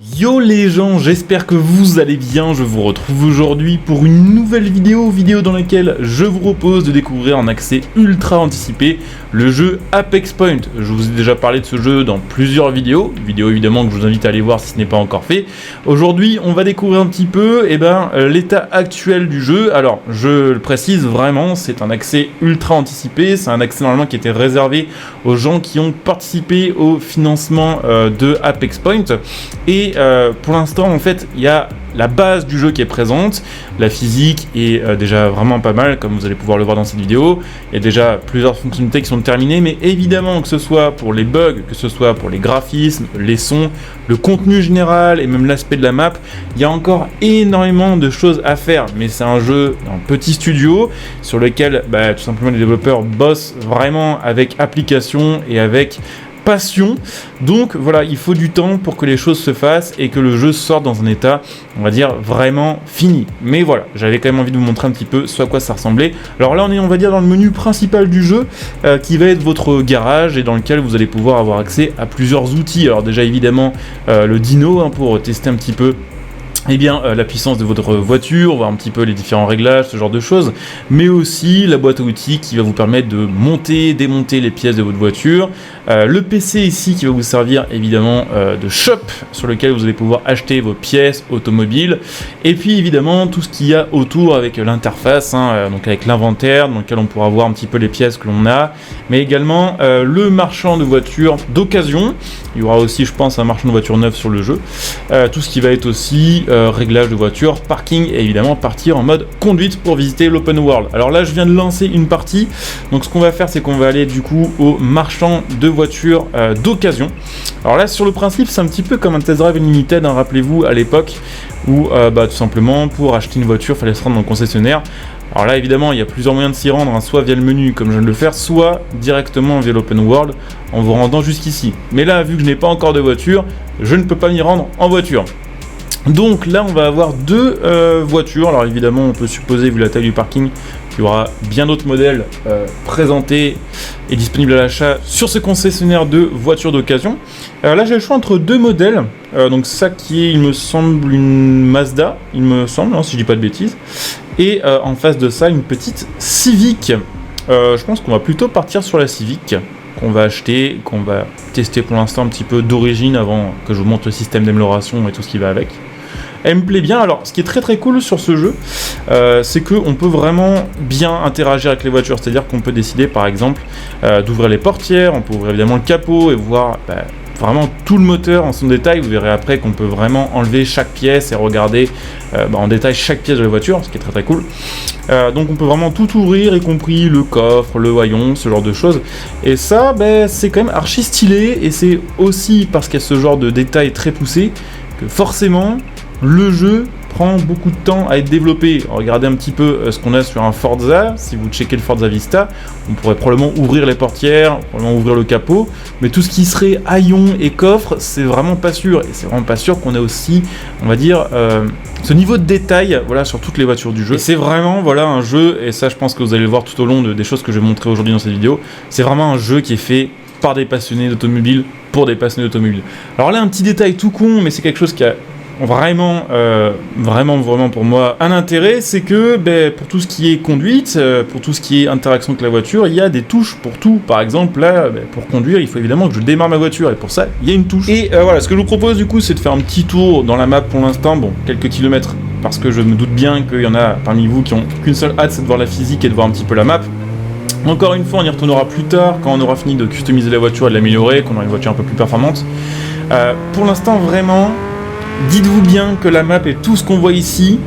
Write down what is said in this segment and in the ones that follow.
Yo les gens, j'espère que vous allez bien, je vous retrouve aujourd'hui pour une nouvelle vidéo dans laquelle je vous propose de découvrir en accès ultra anticipé le jeu Apex Point. Je vous ai déjà parlé de ce jeu dans plusieurs vidéos évidemment que je vous invite à aller voir si ce n'est pas encore fait. Aujourd'hui on va découvrir un petit peu l'état actuel du jeu. Alors je le précise vraiment, c'est un accès ultra anticipé, c'est un accès normalement qui était réservé aux gens qui ont participé au financement de Apex Point. Et pour l'instant, en fait, il y a la base du jeu qui est présente. La physique est déjà vraiment pas mal, comme vous allez pouvoir le voir dans cette vidéo. Il y a déjà plusieurs fonctionnalités qui sont terminées, mais évidemment, que ce soit pour les bugs, que ce soit pour les graphismes, les sons, le contenu général et même l'aspect de la map, il y a encore énormément de choses à faire. Mais c'est un jeu, un petit studio, sur lequel tout simplement les développeurs bossent vraiment avec application et avec passion. Donc voilà, il faut du temps pour que les choses se fassent et que le jeu sorte dans un état, on va dire, vraiment fini. Mais voilà, j'avais quand même envie de vous montrer un petit peu ce à quoi ça ressemblait. Alors là, on est, on va dire, dans le menu principal du jeu, qui va être votre garage et dans lequel vous allez pouvoir avoir accès à plusieurs outils. Alors déjà, évidemment, le dyno, pour tester un petit peu la puissance de votre voiture, voir un petit peu les différents réglages, ce genre de choses, mais aussi la boîte à outils qui va vous permettre de monter, démonter les pièces de votre voiture, le PC ici qui va vous servir évidemment de shop sur lequel vous allez pouvoir acheter vos pièces automobiles, et puis évidemment tout ce qu'il y a autour avec l'interface, donc avec l'inventaire dans lequel on pourra voir un petit peu les pièces que l'on a, mais également le marchand de voitures d'occasion. Il y aura aussi, je pense, un marchand de voitures neuves sur le jeu, tout ce qui va être aussi réglage de voiture, parking et évidemment partir en mode conduite pour visiter l'open world. Alors là je viens de lancer une partie, donc ce qu'on va faire c'est qu'on va aller du coup au marchand de voitures d'occasion. Alors là sur le principe c'est un petit peu comme un test drive unlimited, rappelez-vous à l'époque où tout simplement pour acheter une voiture il fallait se rendre dans le concessionnaire. Alors là évidemment il y a plusieurs moyens de s'y rendre, soit via le menu comme je viens de le faire, soit directement via l'open world en vous rendant jusqu'ici. Mais là vu que je n'ai pas encore de voiture, je ne peux pas m'y rendre en voiture. Donc là on va avoir deux voitures. Alors évidemment on peut supposer, vu la taille du parking, qu'il y aura bien d'autres modèles présentés et disponibles à l'achat sur ce concessionnaire de voitures d'occasion. Là j'ai le choix entre deux modèles, donc ça qui est, il me semble, une Mazda, il me semble, si je dis pas de bêtises, et en face de ça une petite Civic. Je pense qu'on va plutôt partir sur la Civic qu'on va acheter, qu'on va tester pour l'instant un petit peu d'origine avant que je vous montre le système d'amélioration et tout ce qui va avec. Elle me plaît bien. Alors ce qui est très très cool sur ce jeu, c'est qu'on peut vraiment bien interagir avec les voitures, c'est-à-dire qu'on peut décider par exemple d'ouvrir les portières, on peut ouvrir évidemment le capot et voir vraiment tout le moteur en son détail. Vous verrez après qu'on peut vraiment enlever chaque pièce et regarder en détail chaque pièce de la voiture, ce qui est très très cool. Donc on peut vraiment tout ouvrir, y compris le coffre, le haillon, ce genre de choses. Et ça, c'est quand même archi stylé, et c'est aussi parce qu'il y a ce genre de détails très poussés que forcément le jeu prend beaucoup de temps à être développé. Regardez un petit peu ce qu'on a sur un Forza. Si vous checkez le Forza Vista, on pourrait probablement ouvrir les portières, probablement ouvrir le capot, mais tout ce qui serait haillon et coffre, c'est vraiment pas sûr. Et c'est vraiment pas sûr qu'on ait aussi, on va dire, ce niveau de détail, sur toutes les voitures du jeu. Et c'est vraiment, un jeu, et ça je pense que vous allez le voir tout au long des choses que je vais montrer aujourd'hui dans cette vidéo, c'est vraiment un jeu qui est fait par des passionnés d'automobile, pour des passionnés d'automobile. Alors là, un petit détail tout con, mais c'est quelque chose qui a vraiment pour moi un intérêt, c'est que pour tout ce qui est conduite, pour tout ce qui est interaction avec la voiture, il y a des touches pour tout. Par exemple là, pour conduire, il faut évidemment que je démarre ma voiture, et pour ça il y a une touche. Et ce que je vous propose du coup, c'est de faire un petit tour dans la map pour l'instant, quelques kilomètres, parce que je me doute bien qu'il y en a parmi vous qui ont qu'une seule hâte, c'est de voir la physique et de voir un petit peu la map. Encore une fois, on y retournera plus tard quand on aura fini de customiser la voiture et de l'améliorer, qu'on aura une voiture un peu plus performante. Pour l'instant, vraiment, dites-vous bien que la map et tout ce qu'on voit ici,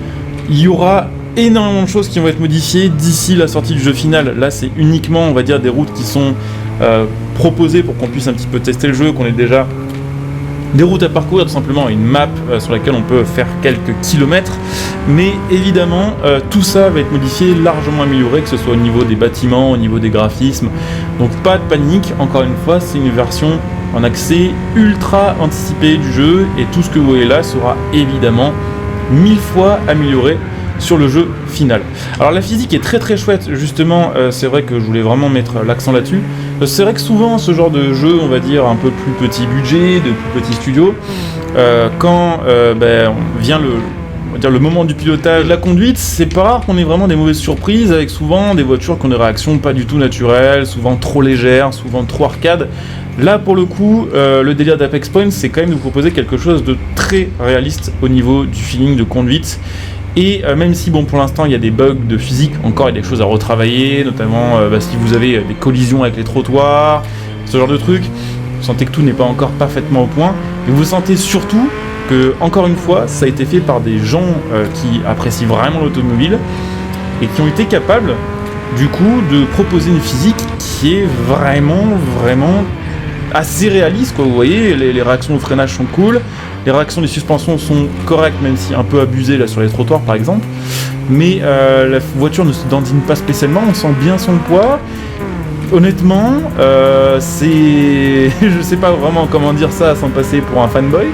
il y aura énormément de choses qui vont être modifiées d'ici la sortie du jeu final. Là, c'est uniquement, on va dire, des routes qui sont proposées pour qu'on puisse un petit peu tester le jeu, qu'on ait déjà des routes à parcourir, tout simplement une map sur laquelle on peut faire quelques kilomètres. Mais évidemment, tout ça va être modifié, largement amélioré, que ce soit au niveau des bâtiments, au niveau des graphismes. Donc pas de panique, encore une fois, c'est une version en accès ultra anticipé du jeu, et tout ce que vous voyez là sera évidemment 1000 fois amélioré sur le jeu final. Alors la physique est très très chouette, justement, c'est vrai que je voulais vraiment mettre l'accent là-dessus. C'est vrai que souvent ce genre de jeu, on va dire un peu plus petit budget, de plus petits studios, quand vient le moment du pilotage, la conduite, c'est pas rare qu'on ait vraiment des mauvaises surprises, avec souvent des voitures qui ont des réactions pas du tout naturelles, souvent trop légères, souvent trop arcade. Là, pour le coup, le délire d'Apex Point, c'est quand même de vous proposer quelque chose de très réaliste au niveau du feeling de conduite. Et même si, bon, pour l'instant, il y a des bugs de physique, encore, il y a des choses à retravailler, notamment si vous avez des collisions avec les trottoirs, ce genre de trucs, vous sentez que tout n'est pas encore parfaitement au point, et vous sentez surtout que, encore une fois, ça a été fait par des gens qui apprécient vraiment l'automobile, et qui ont été capables, du coup, de proposer une physique qui est vraiment assez réaliste, quoi. Vous voyez, les réactions au freinage sont cool, les réactions des suspensions sont correctes, même si un peu abusées là sur les trottoirs par exemple, mais la voiture ne se dandine pas spécialement, on sent bien son poids. Honnêtement, c'est... je sais pas vraiment comment dire ça sans passer pour un fanboy,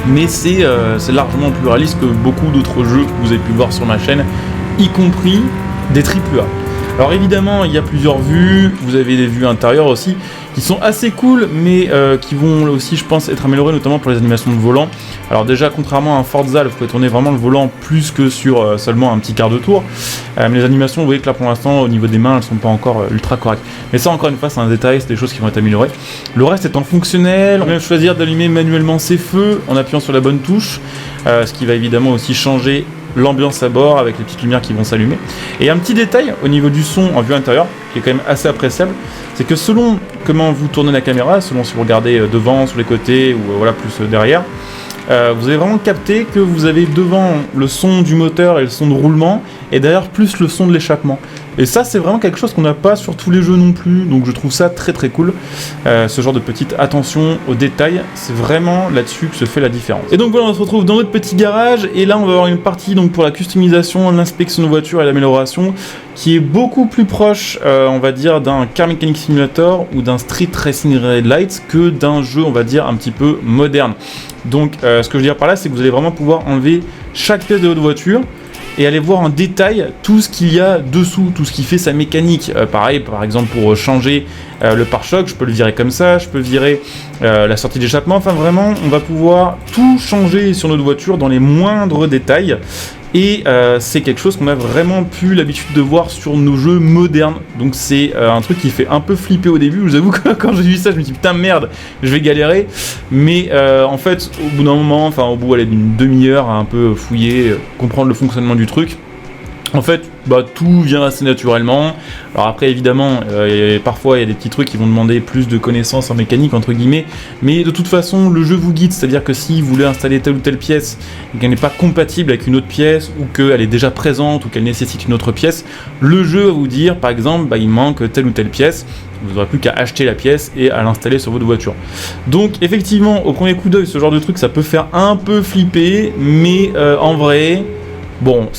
mais c'est largement plus réaliste que beaucoup d'autres jeux que vous avez pu voir sur ma chaîne, y compris des AAA. Alors évidemment, il y a plusieurs vues, vous avez des vues intérieures aussi, qui sont assez cool, mais qui vont aussi, je pense, être améliorées, notamment pour les animations de volant. Alors déjà, contrairement à un Forza, vous pouvez tourner vraiment le volant plus que sur seulement un petit quart de tour. Mais les animations, vous voyez que là, pour l'instant, au niveau des mains, elles sont pas encore ultra correctes. Mais ça, encore une fois, c'est un détail, c'est des choses qui vont être améliorées. Le reste étant fonctionnel, on peut même choisir d'allumer manuellement ses feux en appuyant sur la bonne touche, ce qui va évidemment aussi changer l'ambiance à bord avec les petites lumières qui vont s'allumer. Et un petit détail au niveau du son en vue intérieure qui est quand même assez appréciable, c'est que selon comment vous tournez la caméra, selon si vous regardez devant, sur les côtés ou voilà plus derrière, vous allez vraiment capter que vous avez devant le son du moteur et le son de roulement et derrière plus le son de l'échappement. Et ça, c'est vraiment quelque chose qu'on n'a pas sur tous les jeux non plus, donc je trouve ça très cool. Ce genre de petite attention aux détails, c'est vraiment là-dessus que se fait la différence. Et donc voilà, on se retrouve dans notre petit garage, et là on va avoir une partie donc pour la customisation, l'inspection de voiture et l'amélioration, qui est beaucoup plus proche, on va dire, d'un Car Mechanic Simulator ou d'un Street Racing Red Lights que d'un jeu, on va dire, un petit peu moderne. Donc ce que je veux dire par là, c'est que vous allez vraiment pouvoir enlever chaque pièce de votre voiture, et aller voir en détail tout ce qu'il y a dessous, tout ce qui fait sa mécanique. Pareil, par exemple, pour changer le pare-choc, je peux le virer comme ça, je peux virer la sortie d'échappement, enfin vraiment, on va pouvoir tout changer sur notre voiture dans les moindres détails. Et c'est quelque chose qu'on a vraiment plus l'habitude de voir sur nos jeux modernes. Donc c'est un truc qui fait un peu flipper au début. Je vous avoue que quand j'ai vu ça, je me suis dit putain merde, je vais galérer. Mais en fait, au bout d'un moment, enfin au bout d'une demi-heure à un peu fouiller, comprendre le fonctionnement du truc, en fait, tout vient assez naturellement. Alors après, évidemment, parfois il y a des petits trucs qui vont demander plus de connaissances en mécanique, entre guillemets, mais de toute façon, le jeu vous guide, c'est-à-dire que si vous voulez installer telle ou telle pièce et qu'elle n'est pas compatible avec une autre pièce, ou qu'elle est déjà présente, ou qu'elle nécessite une autre pièce, le jeu va vous dire, par exemple, il manque telle ou telle pièce, vous n'aurez plus qu'à acheter la pièce et à l'installer sur votre voiture. Donc effectivement, au premier coup d'œil, ce genre de truc, ça peut faire un peu flipper, mais en vrai, bon...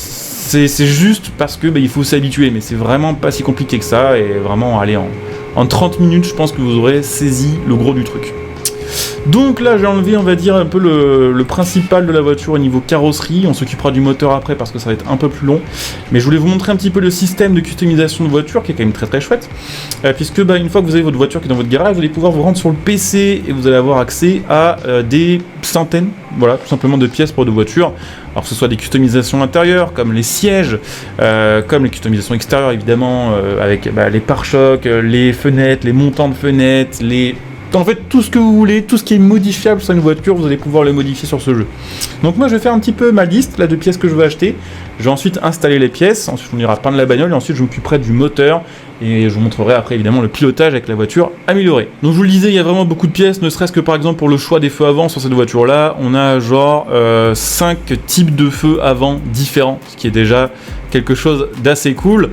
C'est juste parce que il faut s'habituer, mais c'est vraiment pas si compliqué que ça, et vraiment, allez, en 30 minutes, je pense que vous aurez saisi le gros du truc. Donc là, j'ai enlevé, on va dire, un peu le principal de la voiture au niveau carrosserie. On s'occupera du moteur après parce que ça va être un peu plus long. Mais je voulais vous montrer un petit peu le système de customisation de voiture qui est quand même très chouette. Puisque une fois que vous avez votre voiture qui est dans votre garage, vous allez pouvoir vous rendre sur le PC et vous allez avoir accès à des centaines, voilà, tout simplement de pièces pour de voitures. Alors que ce soit des customisations intérieures, comme les sièges, comme les customisations extérieures évidemment, avec les pare-chocs, les fenêtres, les montants de fenêtres, en fait, tout ce que vous voulez, tout ce qui est modifiable sur une voiture, vous allez pouvoir le modifier sur ce jeu. Donc moi, je vais faire un petit peu ma liste là de pièces que je veux acheter. Je vais ensuite installer les pièces, ensuite on ira peindre la bagnole, et ensuite je m'occuperai du moteur, et je vous montrerai après évidemment le pilotage avec la voiture améliorée. Donc je vous le disais, il y a vraiment beaucoup de pièces, ne serait-ce que par exemple pour le choix des feux avant sur cette voiture-là, on a genre 5 types de feux avant différents, ce qui est déjà quelque chose d'assez cool.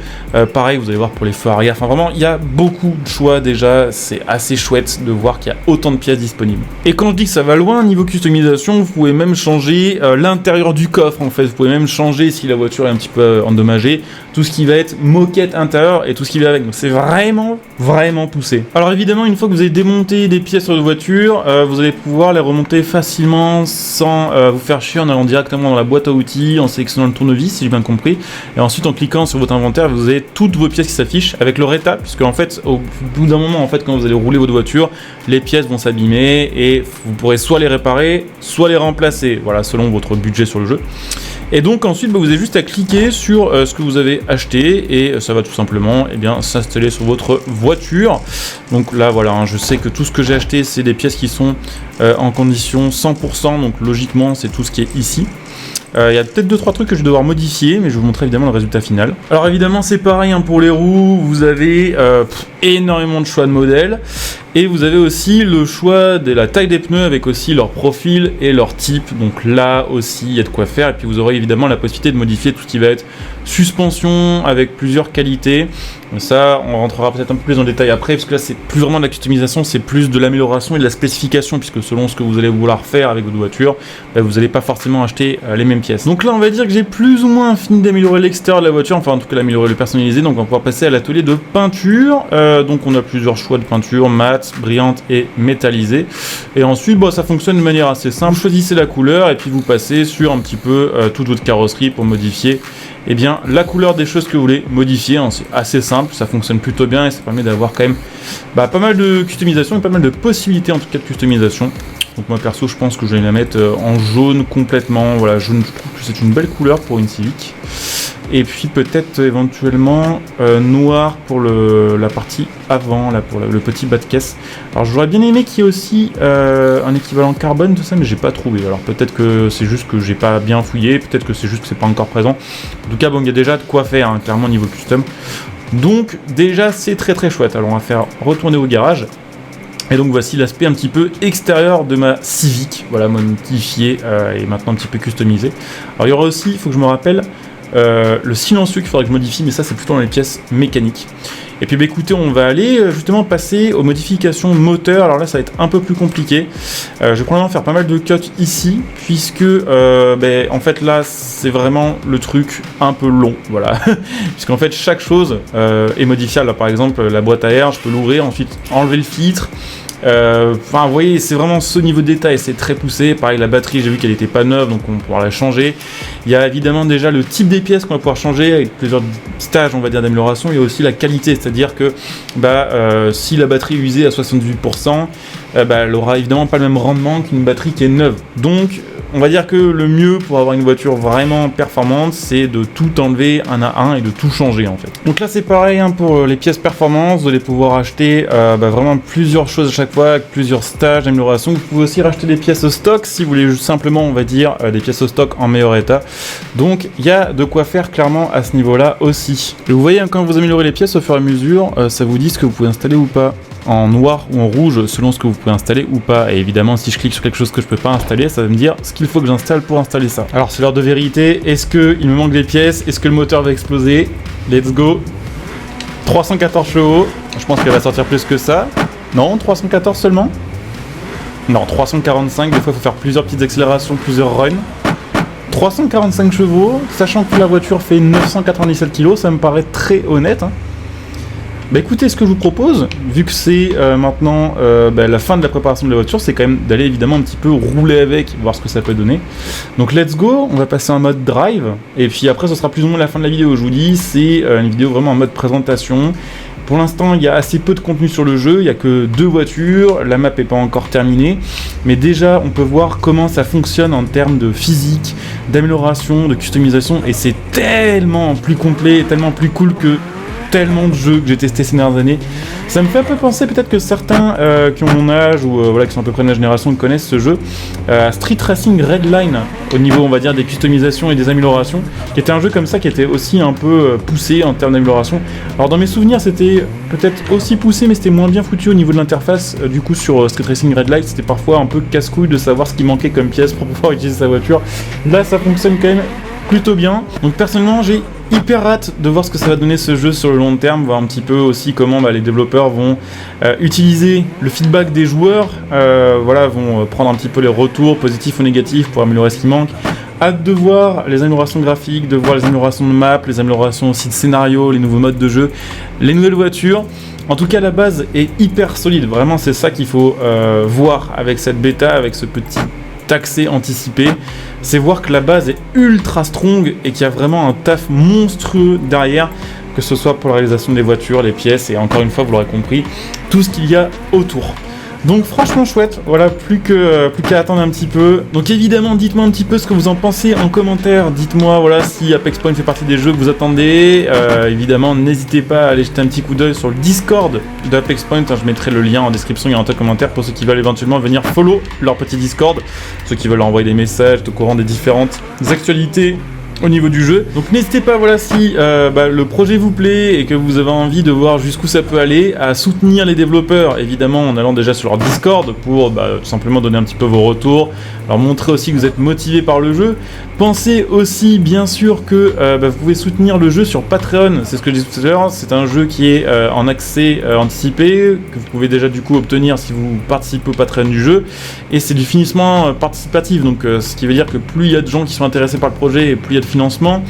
Pareil, vous allez voir pour les feux arrière, enfin vraiment, il y a beaucoup de choix déjà, c'est assez chouette de voir qu'il y a autant de pièces disponibles. Et quand je dis que ça va loin, niveau customisation, vous pouvez même changer l'intérieur du coffre en fait, vous pouvez même changer si la voiture est un petit peu endommagée, tout ce qui va être moquette intérieure et tout ce qui va avec, donc c'est vraiment poussé. Alors évidemment, une fois que vous avez démonté des pièces sur votre voiture, vous allez pouvoir les remonter facilement sans vous faire chier en allant directement dans la boîte à outils, en sélectionnant le tournevis si j'ai bien compris, et ensuite en cliquant sur votre inventaire, vous avez toutes vos pièces qui s'affichent avec leur état, puisque en fait, au bout d'un moment, en fait, quand vous allez rouler votre voiture, les pièces vont s'abîmer et vous pourrez soit les réparer, soit les remplacer, voilà, selon votre budget sur le jeu. Et donc ensuite, vous avez juste à cliquer sur ce que vous avez acheté et ça va tout simplement s'installer sur votre voiture. Donc là, voilà, je sais que tout ce que j'ai acheté, c'est des pièces qui sont en condition 100%, donc logiquement, c'est tout ce qui est ici. Il y a peut-être 2-3 trucs que je vais devoir modifier, mais je vais vous montrer évidemment le résultat final. Alors évidemment, c'est pareil pour les roues, vous avez énormément de choix de modèles. Et vous avez aussi le choix de la taille des pneus avec aussi leur profil et leur type. Donc là aussi, il y a de quoi faire. Et puis vous aurez évidemment la possibilité de modifier tout ce qui va être suspension avec plusieurs qualités. Ça, on rentrera peut-être un peu plus en détail après, parce que là, c'est plus vraiment de la customisation, c'est plus de l'amélioration et de la spécification, puisque selon ce que vous allez vouloir faire avec votre voiture, vous n'allez pas forcément acheter les mêmes pièces. Donc là, on va dire que j'ai plus ou moins fini d'améliorer l'extérieur de la voiture, enfin en tout cas l'améliorer, le personnaliser. Donc on va pouvoir passer à l'atelier de peinture. Donc on a plusieurs choix de peinture, mat, brillante et métallisée. Et ensuite, ça fonctionne de manière assez simple. Vous choisissez la couleur et puis vous passez sur un petit peu toute votre carrosserie pour modifier la couleur des choses que vous voulez modifier. C'est assez simple, ça fonctionne plutôt bien et ça permet d'avoir quand même pas mal de customisation et pas mal de possibilités en tout cas de customisation. Donc moi perso, je pense que je vais la mettre en jaune complètement. Voilà, jaune, je trouve que c'est une belle couleur pour une Civic. Et puis peut-être éventuellement noir pour la partie avant, là, pour le petit bas de caisse. Alors j'aurais bien aimé qu'il y ait aussi un équivalent carbone, tout ça, mais j'ai pas trouvé. Alors peut-être que c'est juste que j'ai pas bien fouillé, peut-être que c'est juste que c'est pas encore présent. En tout cas, il y a déjà de quoi faire, clairement, niveau custom. Donc déjà, c'est très très chouette. Alors on va faire retourner au garage. Et donc voici l'aspect un petit peu extérieur de ma Civic, voilà, modifié et maintenant un petit peu customisé. Alors il y aura aussi, il faut que je me rappelle, le silencieux qu'il faudrait que je modifie, mais ça c'est plutôt dans les pièces mécaniques. Et puis écoutez, on va aller justement passer aux modifications moteur. Alors là ça va être un peu plus compliqué. Je vais probablement faire pas mal de cuts ici, puisque en fait là c'est vraiment le truc un peu long, voilà. Puisqu'en fait chaque chose est modifiable. Là, par exemple la boîte à air, je peux l'ouvrir, ensuite enlever le filtre. Vous voyez, c'est vraiment ce niveau de détail, c'est très poussé. Pareil, la batterie, j'ai vu qu'elle n'était pas neuve, donc on va pouvoir la changer. Il y a évidemment déjà le type des pièces qu'on va pouvoir changer avec plusieurs stages, on va dire, d'amélioration. Il y a aussi la qualité, c'est-à-dire que si la batterie est usée à 78%, elle aura évidemment pas le même rendement qu'une batterie qui est neuve. Donc on va dire que le mieux pour avoir une voiture vraiment performante, c'est de tout enlever un à un et de tout changer en fait. Donc là c'est pareil pour les pièces performance, vous allez pouvoir acheter vraiment plusieurs choses à chaque fois, avec plusieurs stages d'amélioration. Vous pouvez aussi racheter des pièces au stock si vous voulez simplement, on va dire, des pièces au stock en meilleur état. Donc il y a de quoi faire clairement à ce niveau-là aussi. Et vous voyez, quand vous améliorez les pièces au fur et à mesure, ça vous dit ce que vous pouvez installer ou pas, en noir ou en rouge selon ce que vous pouvez installer ou pas. Et évidemment, si je clique sur quelque chose que je peux pas installer, ça va me dire ce qu'il faut que j'installe pour installer ça. Alors c'est l'heure de vérité, est-ce qu'il me manque des pièces, est-ce que le moteur va exploser? Let's go. 314 chevaux, je pense qu'elle va sortir plus que ça. Non, 314 seulement? Non, 345, des fois il faut faire plusieurs petites accélérations, plusieurs runs. 345 chevaux, sachant que la voiture fait 997 kg, ça me paraît très honnête. Écoutez, ce que je vous propose, vu que c'est maintenant la fin de la préparation de la voiture, c'est quand même d'aller évidemment un petit peu rouler avec, voir ce que ça peut donner. Donc let's go, on va passer en mode drive, et puis après ce sera plus ou moins la fin de la vidéo. Je vous dis, c'est une vidéo vraiment en mode présentation. Pour l'instant, il y a assez peu de contenu sur le jeu, il n'y a que 2 voitures, la map n'est pas encore terminée, mais déjà on peut voir comment ça fonctionne en termes de physique, d'amélioration, de customisation, et c'est tellement plus complet, tellement plus cool que tellement de jeux que j'ai testé ces dernières années. Ça me fait un peu penser peut-être que certains qui ont mon âge ou qui sont à peu près de la génération connaissent ce jeu, Street Racing Redline, au niveau on va dire des customisations et des améliorations, qui était un jeu comme ça qui était aussi un peu poussé en termes d'amélioration. Alors dans mes souvenirs c'était peut-être aussi poussé, mais c'était moins bien foutu au niveau de l'interface. Du coup sur Street Racing Redline c'était parfois un peu casse-couille de savoir ce qui manquait comme pièce pour pouvoir utiliser sa voiture. Là ça fonctionne quand même plutôt bien. Donc personnellement j'ai hyper hâte de voir ce que ça va donner ce jeu sur le long terme, voir un petit peu aussi comment les développeurs vont utiliser le feedback des joueurs, vont prendre un petit peu les retours positifs ou négatifs pour améliorer ce qui manque. Hâte de voir les améliorations graphiques, de voir les améliorations de map, les améliorations aussi de scénario, les nouveaux modes de jeu, les nouvelles voitures. En tout cas, la base est hyper solide. Vraiment, c'est ça qu'il faut voir avec cette bêta, avec ce petit accès anticipé, c'est voir que la base est ultra strong et qu'il y a vraiment un taf monstrueux derrière, que ce soit pour la réalisation des voitures, les pièces et encore une fois, vous l'aurez compris, tout ce qu'il y a autour. Donc franchement chouette, voilà, plus qu'à attendre un petit peu. Donc évidemment, dites-moi un petit peu ce que vous en pensez en commentaire. Dites-moi voilà si Apex Point fait partie des jeux que vous attendez. Évidemment, n'hésitez pas à aller jeter un petit coup d'œil sur le Discord d'Apex Point. Je mettrai le lien en description et en commentaire pour ceux qui veulent éventuellement venir follow leur petit Discord. Ceux qui veulent leur envoyer des messages, être au courant des différentes actualités au niveau du jeu. Donc n'hésitez pas, voilà, si le projet vous plaît et que vous avez envie de voir jusqu'où ça peut aller, à soutenir les développeurs, évidemment en allant déjà sur leur Discord pour tout simplement donner un petit peu vos retours, leur montrer aussi que vous êtes motivé par le jeu. Pensez aussi bien sûr que vous pouvez soutenir le jeu sur Patreon, c'est ce que je disais tout à l'heure, c'est un jeu qui est en accès anticipé, que vous pouvez déjà du coup obtenir si vous participez au Patreon du jeu, et c'est du financement participatif, donc ce qui veut dire que plus il y a de gens qui sont intéressés par le projet et plus il y a de financement,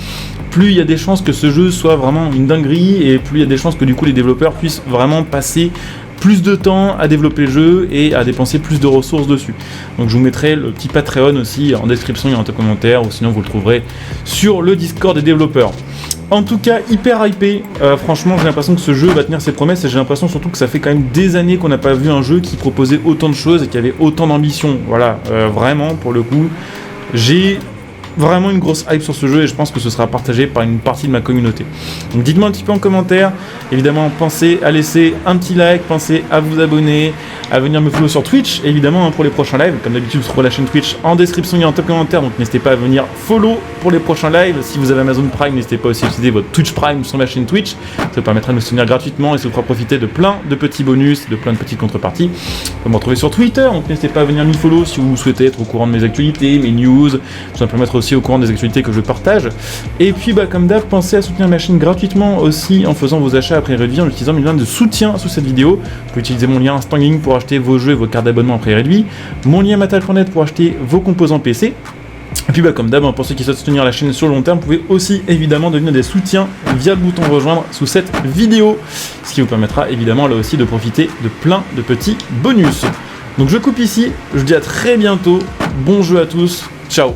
plus il y a des chances que ce jeu soit vraiment une dinguerie et plus il y a des chances que du coup les développeurs puissent vraiment passer plus de temps à développer le jeu et à dépenser plus de ressources dessus. Donc je vous mettrai le petit Patreon aussi en description et en commentaire, ou sinon vous le trouverez sur le Discord des développeurs. En tout cas, hyper hypé, franchement j'ai l'impression que ce jeu va tenir ses promesses et j'ai l'impression surtout que ça fait quand même des années qu'on n'a pas vu un jeu qui proposait autant de choses et qui avait autant d'ambition. Voilà, vraiment pour le coup, j'ai vraiment une grosse hype sur ce jeu et je pense que ce sera partagé par une partie de ma communauté. Donc dites-moi un petit peu en commentaire, évidemment pensez à laisser un petit like, pensez à vous abonner, à venir me follow sur Twitch, évidemment pour les prochains lives, comme d'habitude vous trouverez la chaîne Twitch en description et en commentaire, donc n'hésitez pas à venir follow pour les prochains lives. Si vous avez Amazon Prime, n'hésitez pas aussi à utiliser votre Twitch Prime sur ma chaîne Twitch, ça vous permettra de me soutenir gratuitement et ça vous fera profiter de plein de petits bonus, de plein de petites contreparties. Vous pouvez me retrouver sur Twitter, donc n'hésitez pas à venir me follow si vous souhaitez être au courant de mes actualités, mes news, ça me permettra aussi au courant des actualités que je partage. Et puis comme d'hab, pensez à soutenir ma chaîne gratuitement aussi en faisant vos achats à prix réduit, en utilisant mes liens de soutien sous cette vidéo. Vous pouvez utiliser mon lien Instant Gaming pour acheter vos jeux et vos cartes d'abonnement à prix réduit, mon lien Matal.net pour acheter vos composants PC. Et puis comme d'hab, pour ceux qui souhaitent soutenir la chaîne sur le long terme, vous pouvez aussi évidemment devenir des soutiens via le bouton rejoindre sous cette vidéo, ce qui vous permettra évidemment là aussi de profiter de plein de petits bonus. Donc je coupe ici, je vous dis à très bientôt, bon jeu à tous, ciao.